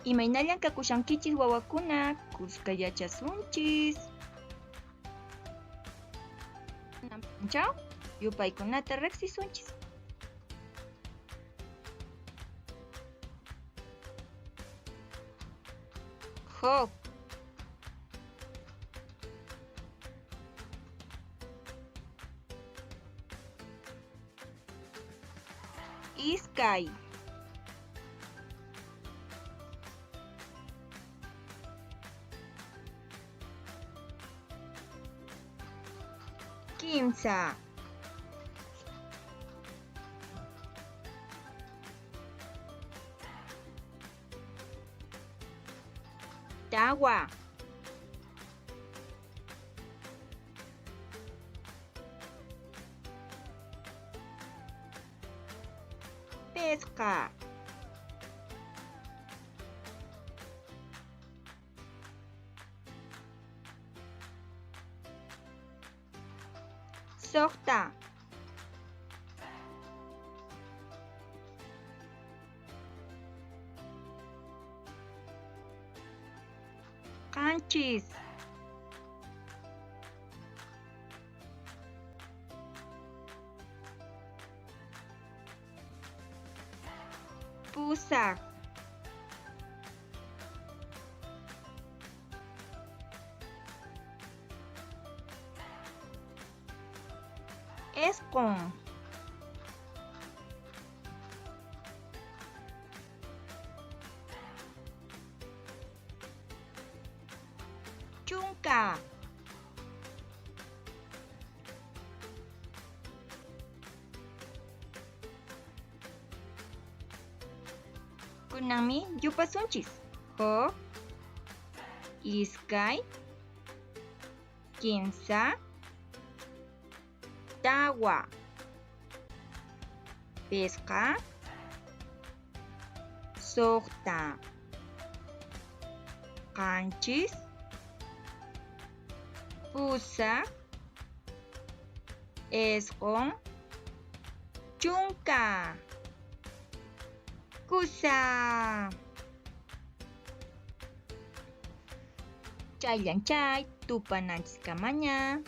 Imaynallan kakushankichis wawakuna, kuska yachasunchis. Chao, yupaykunata riqsisunchis. Huk. Iskay. Kimsa. Tawa. Pesca. Sokta. Kanchis. Pusak. Escon. Chunka. Kunami yupasunchis. Huk. Iskay. Kimsa. Tawa. Pesca. Sokta. Kanchis. Pusak. Escon. Chunka. Kusa. Chayllan chay tupananchis kamaña.